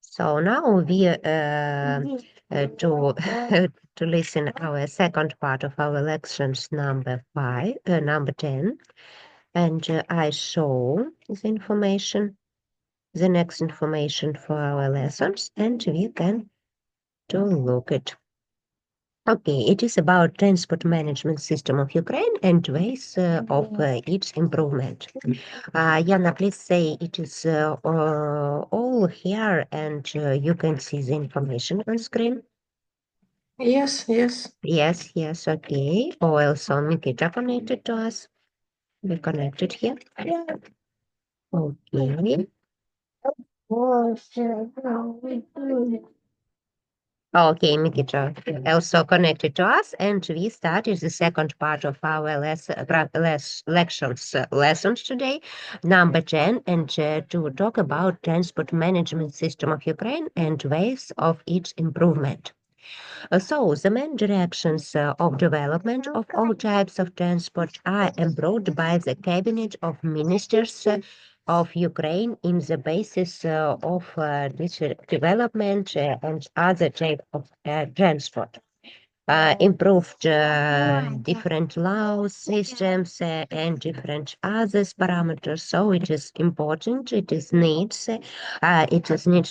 So now we to to listen our second part of our lessons number 10, and I show the next information for our lessons, and we can to look it. Okay, it is about transport management system of Ukraine and ways of its improvement. Yana, please say it is all here and you can see the information on screen. Yes, yes. Yes, okay. Oh, also Nikita connected to us. We connected here. Okay. Okay, Mikita also connected to us, and we started the second part of our lessons today, number 10, and to talk about transport management system of Ukraine and ways of its improvement. So, the main directions of development of all types of transport are approved by the Cabinet of Ministers of Ukraine in the basis of this development and other type of transport. Improved different laws, systems, and different others parameters. So it is important, it is needs to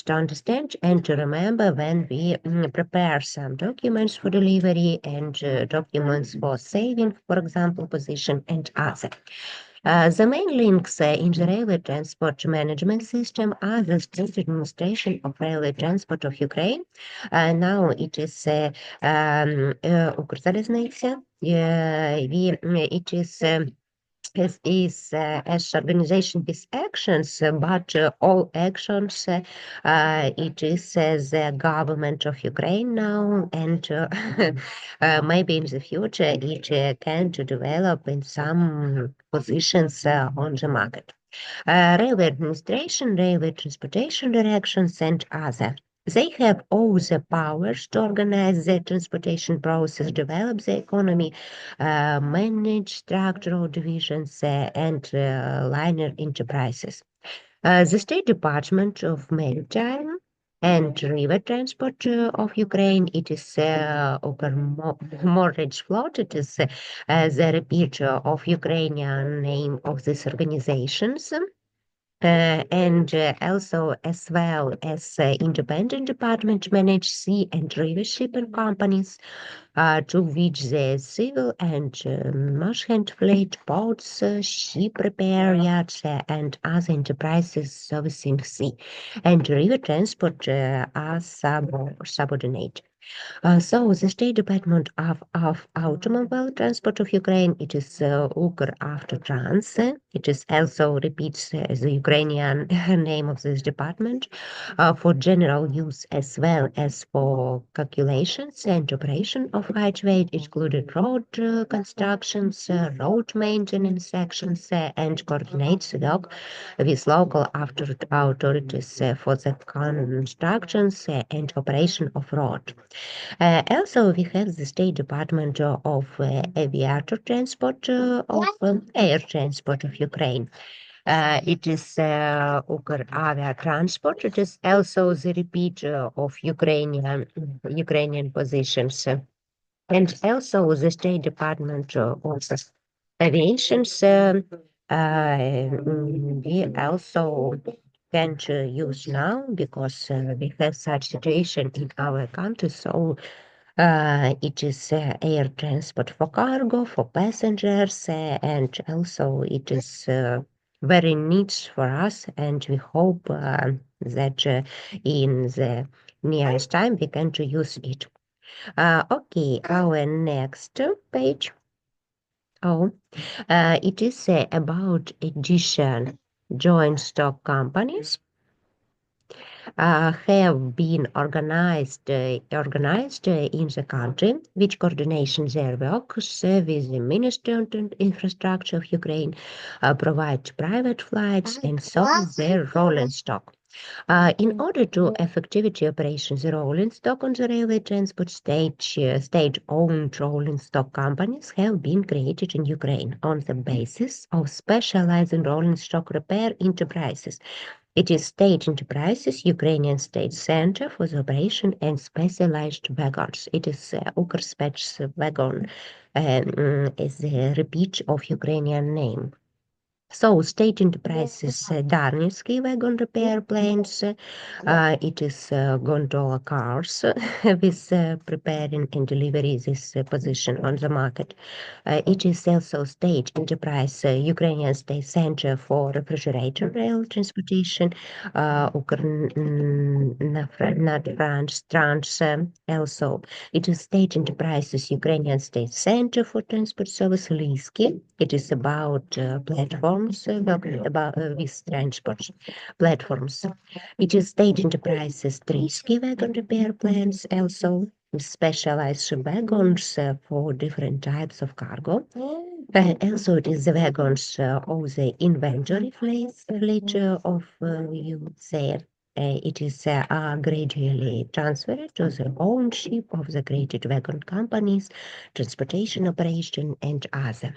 understand and to remember when we prepare some documents for delivery and documents for saving, for example, position and other. The main links in the railway transport management system are the state administration of railway transport of Ukraine. Now it is Укрзалізниця. It is as organization with actions, but all actions, it is the government of Ukraine now, and maybe in the future it can to develop in some positions on the market. Railway administration, railway transportation directions, and other. They have all the powers to organize the transportation process, develop the economy, manage structural divisions, and liner enterprises. The State Department of Maritime and River Transport of Ukraine, it is Mortgage Float, it is the repeat of Ukrainian name of these organizations. And also as well as independent department manage sea and river shipping companies to which the civil and merchant fleet, boats, ship repair yards, and other enterprises servicing sea and river transport are subordinate. So the State Department of Automobile Transport of Ukraine, it is Ukravtotrans. It is also repeats the Ukrainian name of this department for general use as well as for calculations and operation of highway, included road constructions, road maintenance actions, and coordinates work with local authorities for the constructions and operation of road. Also, we have the State Department of Aviator Transport of Air Transport of Ukraine. It is Ukravia Transport. It is also the repeat of Ukrainian positions. And also the State Department of Aviation. We also can use now because we have such situation in our country. So it is air transport for cargo, for passengers, and also it is very neat for us. And we hope that in the nearest time we can to use it. Okay, our next page. Oh, it is about addition joint stock companies have been organized in the country, which coordination their works with the Ministry of Infrastructure of Ukraine, provide private flights and so their rolling stock. In order to effectivity operations, the rolling stock on the railway transport state-owned rolling stock companies have been created in Ukraine on the basis of specialized rolling stock repair enterprises It is state enterprises, Ukrainian state center for the operation and specialized wagons. It is Ukrspec wagon is the repeat of Ukrainian name. So, state enterprises, Darnitsky wagon repair plants, it is gondola cars with preparing and delivery this position on the market. It is also state enterprise, Ukrainian state center for refrigerator rail transportation, France, also. It is state enterprises, Ukrainian state center for transport service, Lysky. It is about platforms, about with transport platforms. It is state enterprises, Trisky wagon repair plants, also specialized wagons for different types of cargo. Also, it is the wagons of the inventory fleet of, you would say, it is gradually transferred to the ownership of the created wagon companies, transportation operation, and other.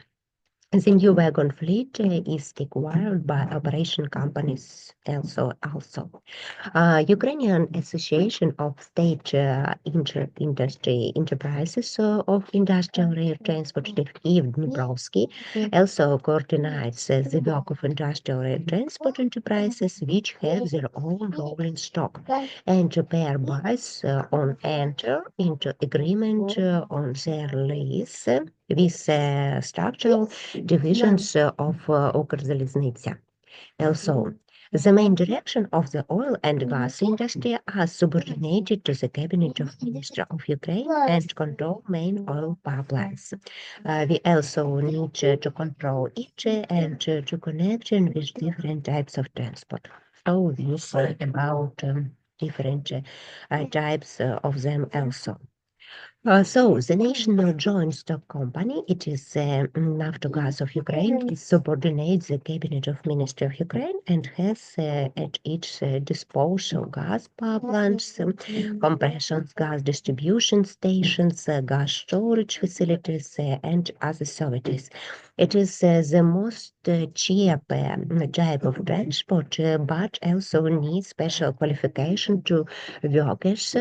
The new wagon fleet is acquired by operation companies also. Ukrainian Association of State Industry Enterprises of Industrial Rail Transport Ив Dniprovsky also coordinates the work of industrial rail transport enterprises which have their own rolling stock and thereby on enter into agreement on their lease with structural divisions of Ukrzaliznytsia. Also, the main direction of the oil and gas industry are subordinated to the cabinet of Minister of Ukraine and control main oil pipelines. We also need to control each and to connection with different types of transport. So we say about different types of them also. So the national joint stock company, it is Naftogaz of Ukraine, it subordinates the cabinet of Ministry of Ukraine and has at its disposal gas power plants, compression gas distribution stations, gas storage facilities, and other services. It is the most cheap type of transport, but also needs special qualification to workers.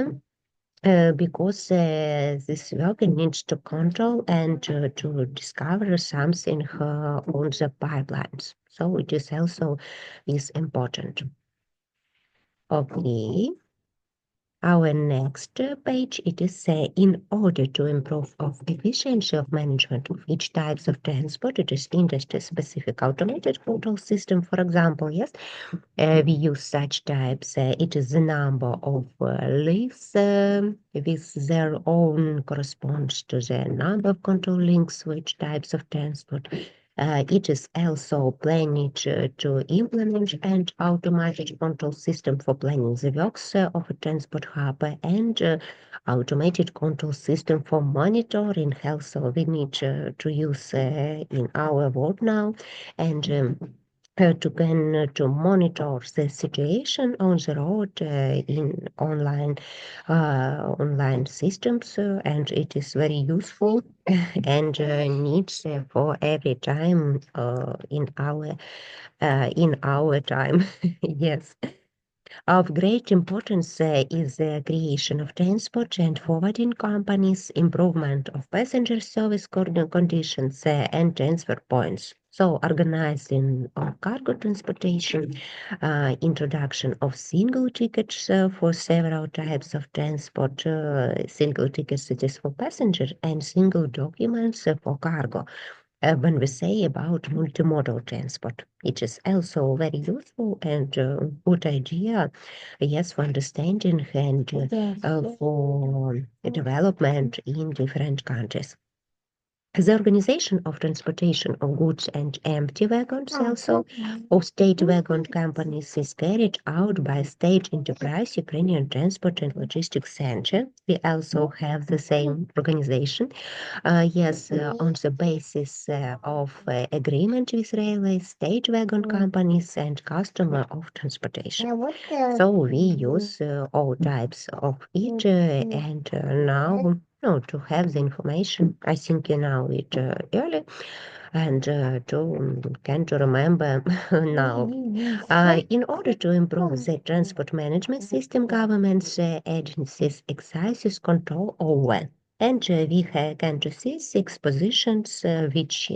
Because this worker needs to control and to discover something on the pipelines. So it is also is important. Okay. Our next page, it is in order to improve of efficiency of management of each types of transport, it is industry-specific automated control system, for example, yes, we use such types. It is the number of links with their own corresponds to the number of control links, which types of transport. It is also planning to implement an automated control system for planning the works of a transport hub and automated control system for monitoring health. So we need to use in our world now and to monitor the situation on the road in online systems, and it is very useful and needs for every time in our time. Yes. Of great importance is the creation of transport and forwarding companies, improvement of passenger service conditions, and transfer points. So, organizing of cargo transportation, introduction of single tickets for several types of transport, single tickets it is for passengers, and single documents for cargo when we say about multimodal transport. It is also very useful and good idea, yes, for understanding and for development in different countries. The organization of transportation of goods and empty wagons also of state wagon companies is carried out by state enterprise Ukrainian Transport and Logistics Center. We also have the same organization. Yes, on the basis of agreement with railway, state wagon companies and customer of transportation. So we use all types of it and now no, to have the information. I think you know it early. and to remember now. In order to improve the transport management system, governments agencies exercise control over. And we can to see six positions which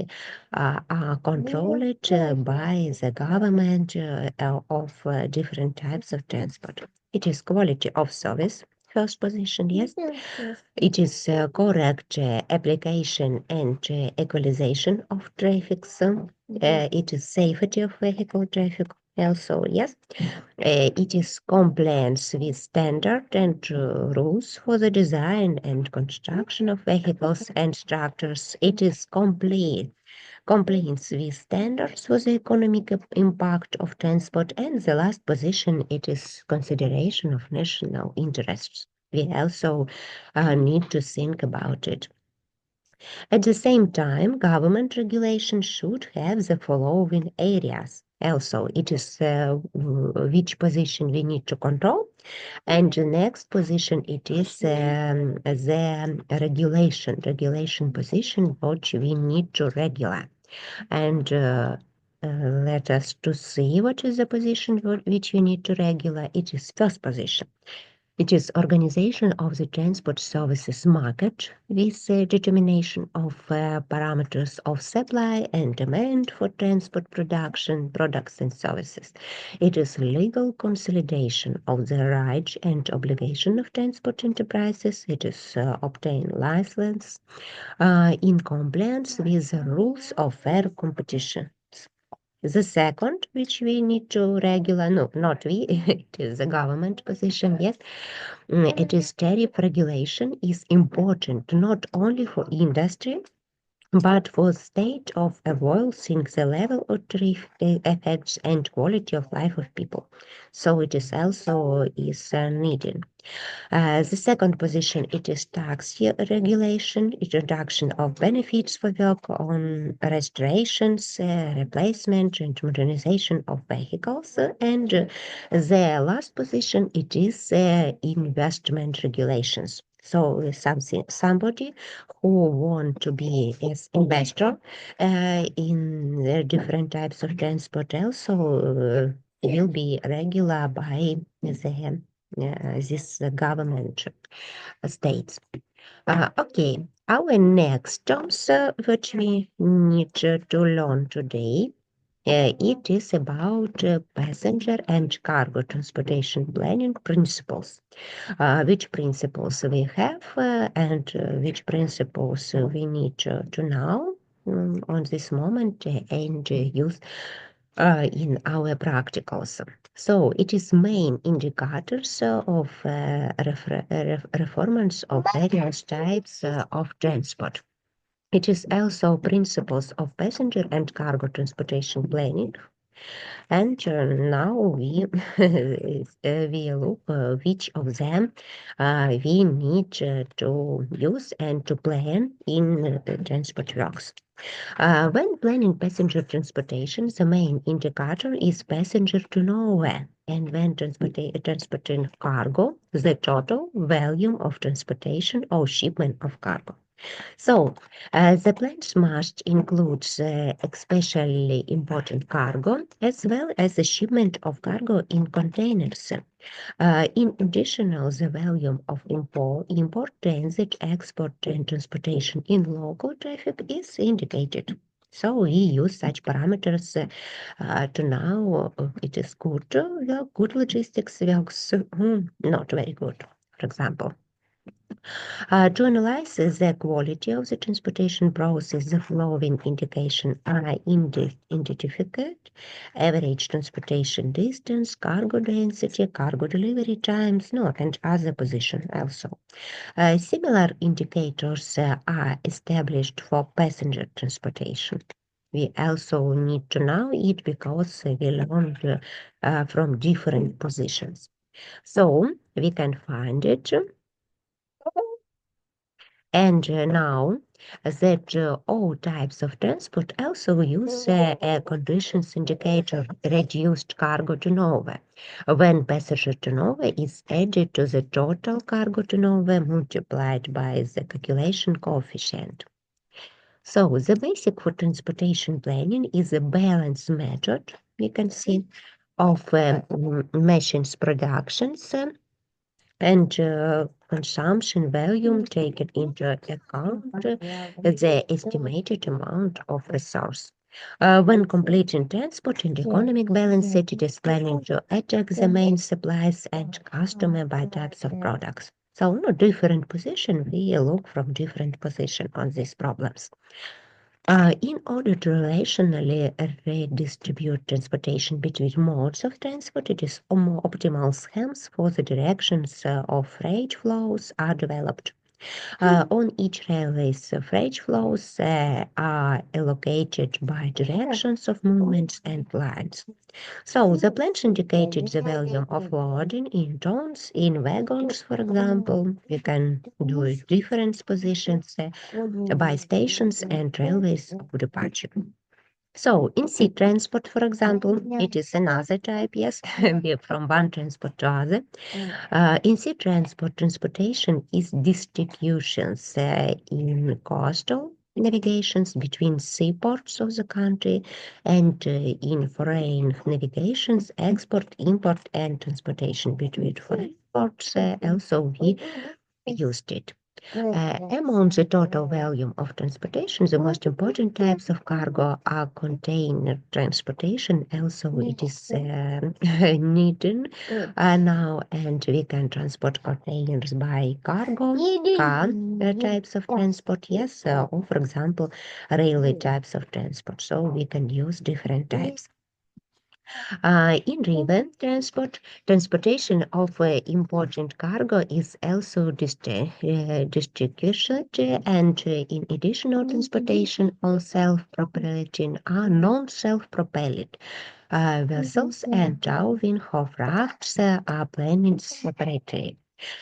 are controlled by the government of different types of transport. It is quality of service, first position, yes. It is correct application and equalization of traffic. It is safety of vehicle traffic also, yes. It is compliance with standard and rules for the design and construction of vehicles and structures. It is compliance with standards for the economic impact of transport. And the last position, it is consideration of national interests. We also need to think about it. At the same time, government regulation should have the following areas. Also, it is which position we need to control, and the next position it is the regulation position which we need to regulate. And let us to see what is the position which we need to regulate. It is first position. It is organization of the transport services market with the determination of parameters of supply and demand for transport production, products and services. It is legal consolidation of the rights and obligation of transport enterprises. It is obtain license in compliance with the rules of fair competition. The second, which we need to regulate, no, not we, it is the government position, yes. It is tariff regulation is important not only for industry, but for state of avoiding the level of tariff effects and quality of life of people. So it is also is needed. The second position, it is tax regulation, introduction of benefits for work on restorations, replacement and modernization of vehicles. And the last position, it is investment regulations. So somebody who want to be as investor in the different types of transport also will be regular by the this government states. Okay, our next terms which we need to learn today, it is about passenger and cargo transportation planning principles. Which principles we have and which principles we need to know on this moment and use in our practicals. So it is main indicators of performance of various types of transport. It is also principles of passenger and cargo transportation planning. And now we we look which of them we need to use and to plan in transport works. When planning passenger transportation, the main indicator is passenger to nowhere. And when transporting cargo, the total volume of transportation or shipment of cargo. So, the plans must include especially important cargo as well as the shipment of cargo in containers. In addition, the volume of import, transit, export, and transportation in local traffic is indicated. So we use such parameters to know it is good, good logistics works, not very good, for example. To analyze the quality of the transportation process, the following indication are identified: average transportation distance, cargo density, cargo delivery times, no, and other position also. Similar indicators are established for passenger transportation. We also need to know it because we learned from different positions. So we can find it and now that all types of transport also use a conditions indicator reduced cargo turnover. When passenger turnover is added to the total cargo turnover multiplied by the calculation coefficient. So the basic for transportation planning is a balanced method, you can see, of machines productions and consumption volume taken into account the estimated amount of resource. When completing transport in the economic balance, it is planning to attack the main supplies and customer by types of products. So, no different position, we look from different position on these problems. In order to relationally redistribute transportation between modes of transport, it is more optimal schemes for the directions of freight flows are developed. On each railway's freight flows are allocated by directions of movements and lines. So the plans indicated the volume of loading in tons, in wagons, for example. You can do different positions by stations and railways of departure. So in sea transport, for example, it is another type, yes, from one transport to other. In sea transport, transportation is distributions in coastal navigations between seaports of the country and in foreign navigations, export, import, and transportation between foreign ports. Also, we used it. Among the total volume of transportation, the most important types of cargo are container transportation. Also, it is needed now, and we can transport containers by cargo, car types of transport, yes, or for example, railway types of transport. So we can use different types. In river transport, transportation of important cargo is also distributed, and in additional transportation on self-propelling are non-self-propelled vessels and towing of rafts are planned separately.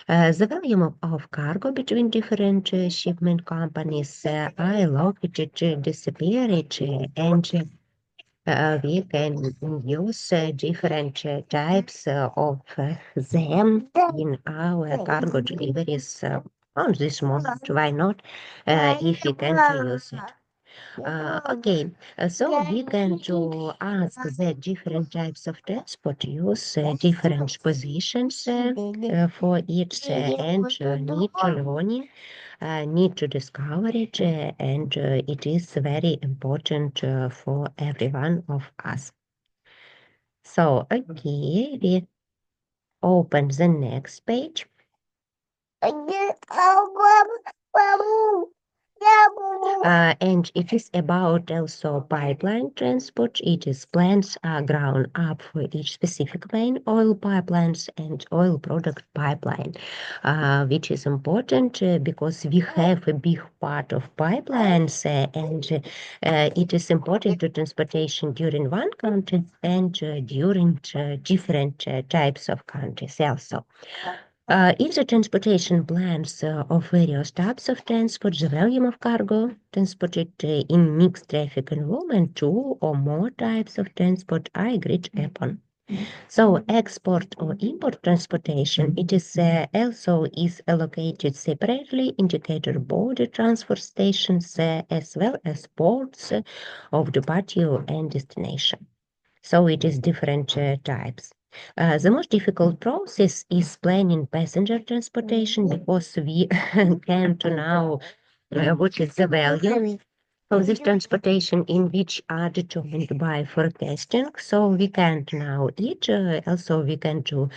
The volume of cargo between different shipment companies are allocated, disappeared, and we can use different types of them in our cargo deliveries on this moment. Why not? If we can to use it. Okay, so we can to ask the different types of transport use different positions for each and need to learning, need to discover it, and it is very important for every one of us. So, okay, we open the next page. And it is about also pipeline transport. It is plants are ground up for each specific main oil pipelines and oil product pipeline, which is important because we have a big part of pipelines and it is important to transportation during one country and during different types of countries also. In the transportation plans of various types of transport, the volume of cargo transported in mixed traffic environment, two or more types of transport are agreed upon. So export or import transportation, it is also is allocated separately, indicator border transfer stations as well as ports of departure and destination. So it is different types. The most difficult process is planning passenger transportation because we can to know what is the value of this transportation in which are determined by forecasting. So we can now each also we can to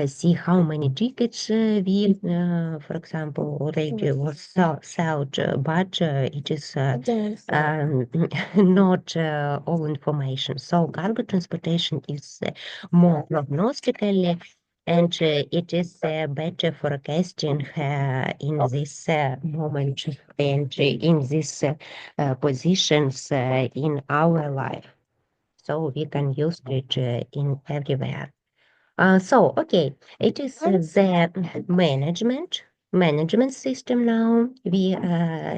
see how many tickets we, for example, already was sold, but it is not all information. So cargo transportation is more prognostically and it is better forecasting in this moment and in these positions in our life. So we can use it in everywhere. Okay, it is the management system now. We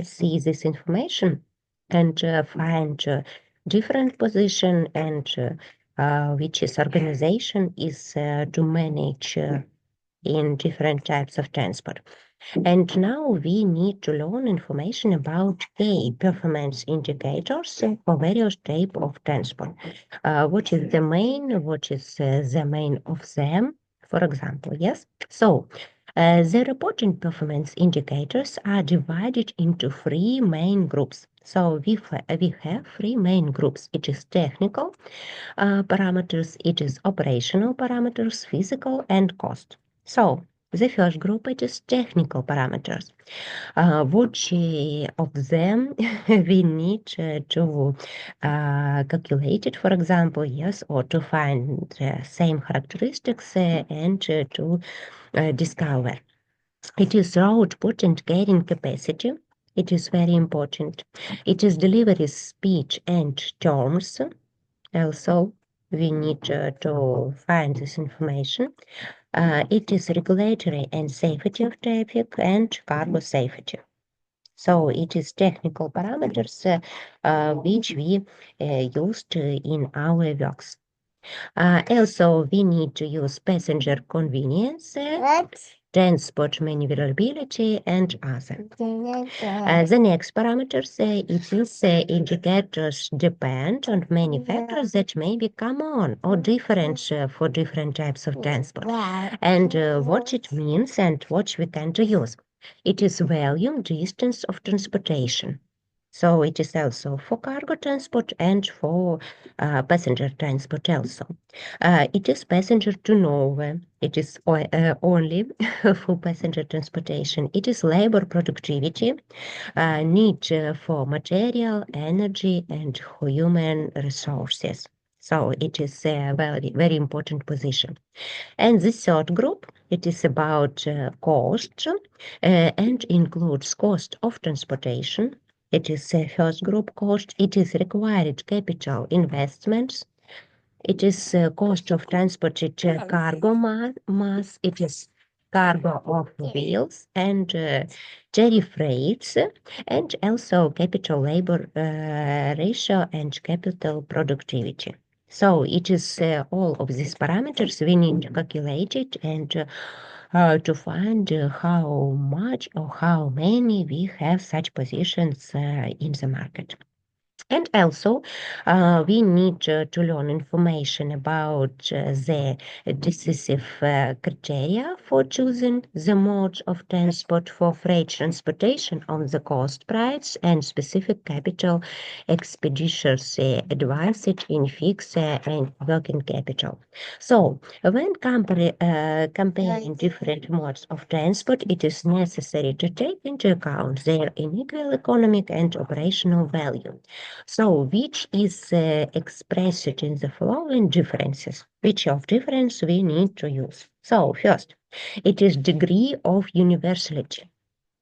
see this information and find different position and which is organization is to manage in different types of transport. And now we need to learn information about key performance indicators for various type of transport. What is the main? What is the main of them? For example, yes. So the reporting performance indicators are divided into three main groups. So we have three main groups. It is technical parameters, it is operational parameters, physical, and cost. So the first group, it is technical parameters. Which of them we need to calculate it, for example, yes, or to find same characteristics and to discover. It is output and carrying capacity. It is very important. It is delivery speed and terms. Also, we need to find this information. It is regulatory and safety of traffic and cargo safety. So it is technical parameters which we used in our works. Also, we need to use passenger convenience, transport maneuverability, and other. The next parameters, it is indicators depend on many factors that may be common or different for different types of transport. And what it means and what we can to use. It is volume, distance of transportation. So it is also for cargo transport and for passenger transport also. It is passenger to nowhere. It is only for passenger transportation. It is labor productivity, need for material, energy, and human resources. So it is a very, very important position. And the third group, it is about cost and includes cost of transportation. It is a first group cost. It is required capital investments. It is cost of transported cargo mass. It is cargo of wheels and tariff rates, and also capital labor ratio and capital productivity. So it is all of these parameters we need to calculate it and to find how much or how many we have such positions in the market. And also, we need to learn information about the decisive criteria for choosing the mode of transport for freight transportation on the cost price and specific capital expenditures advised in fixed and working capital. So, when comparing different modes of transport, it is necessary to take into account their unequal economic and operational value. So, which is expressed in the following differences? Which of difference we need to use? So, first, it is degree of universality.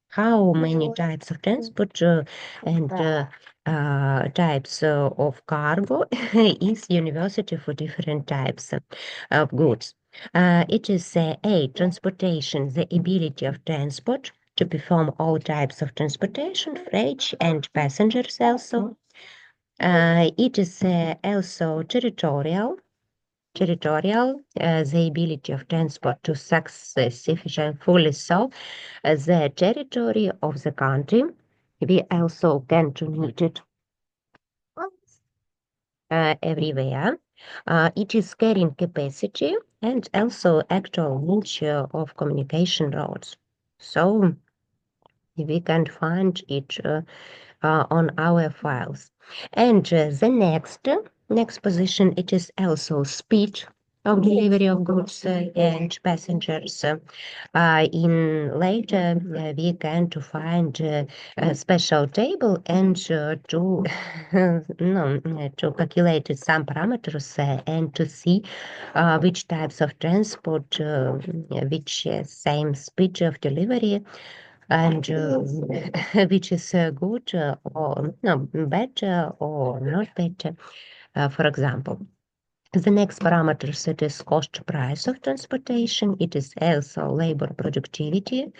How many types of transport and types of cargo is university for different types of goods? It is A, transportation, the ability of transport to perform all types of transportation, freight and passengers also. It is also territorial, the ability of transport to sufficient fully so the territory of the country. We also can to need it everywhere. It is carrying capacity and also actual nature of communication routes. So we can find it on our files. And the next position, it is also speed of delivery of goods and passengers. In later, we can to find a special table and to no, to calculate some parameters and to see which types of transport, which same speed of delivery and which is good or no better or not better. For example, the next parameter set is cost price of transportation. It is also labor productivity,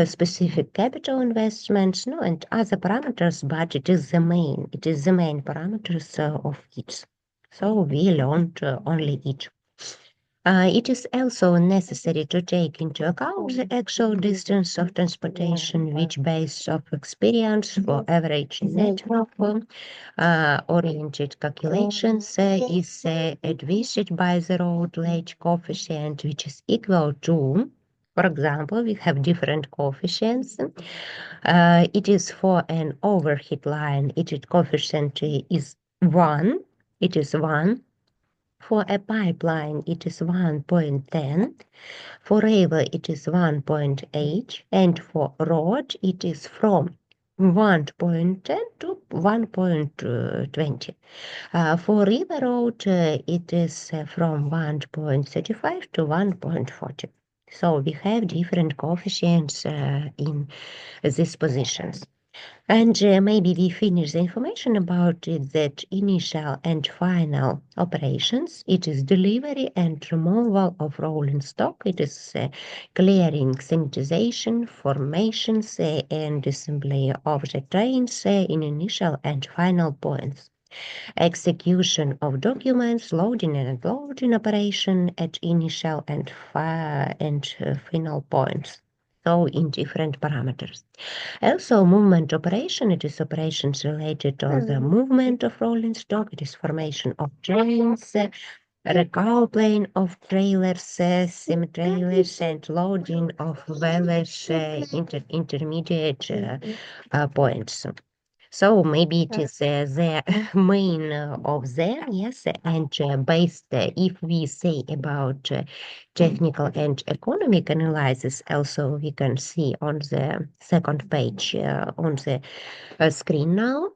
specific capital investments, no, and other parameters, but it is the main. It is the main parameters of each. So we learned only each. It is also necessary to take into account the actual distance of transportation, which, based on experience for average network oriented calculations, is advised by the road ledge coefficient, which is equal to, for example, we have different coefficients. It is for an overhead line, its coefficient is 1. It is 1. For a pipeline, it is 1.10. For railway, it is 1.8. And for road, it is from 1.10 to 1.20. For river road, it is from 1.35 to 1.40. So we have different coefficients in these positions. And maybe we finish the information about it, that initial and final operations. It is delivery and removal of rolling stock. It is clearing, sanitization, formations, and assembly of the trains in initial and final points. Execution of documents, loading and unloading operation at initial and final points. So in different parameters. Also, movement operation, it is operations related to the movement of rolling stock, it is formation of trains, recoupling of trailers, semi-trailers, and loading of various intermediate points. So maybe it is the main of them, yes, and based, if we say about technical and economic analysis, also we can see on the second page on the screen now.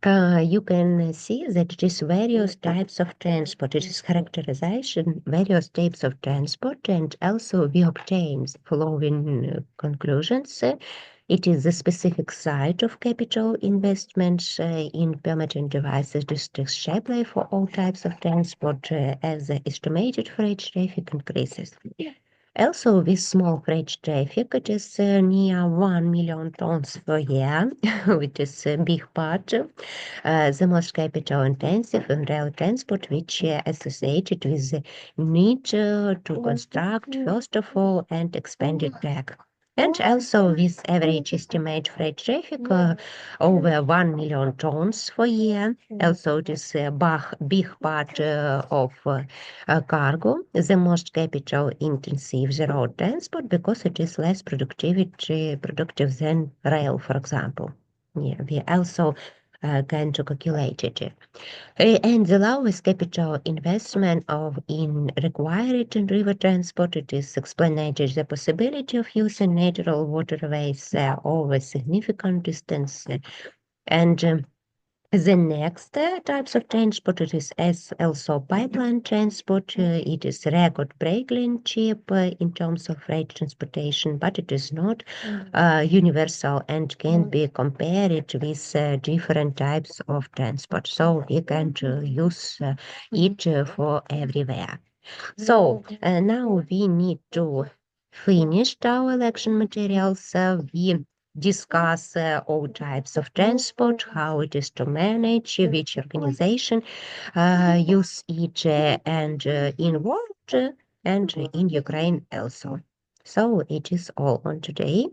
You can see that it is various types of transport. It is characterization, various types of transport, and also we obtain the following conclusions. It is the specific site of capital investments in permitting devices districts Shapley for all types of transport as the estimated freight traffic increases. Also, with small freight traffic, it is near 1 million tons per year, which is a big part. The most capital intensive in rail transport, which associated with the need to construct, first of all, and expanded track. And also with average estimate freight traffic over 1 million tons per year. Also, it is a big part of cargo, the most capital intensive the road transport, because it is less productive than rail, for example. Yeah, we also can to calculate it. And the lowest capital investment in required in river transport, it is explained the possibility of using natural waterways over significant distance. And the next types of transport, it is as also pipeline transport. It is record-breaking cheap in terms of freight transportation, but it is not universal and can be compared with different types of transport. So we can use it for everywhere. So now we need to finish our election materials. We discuss all types of transport, how it is to manage, which organization use it, and in world and in Ukraine also. So it is all on today.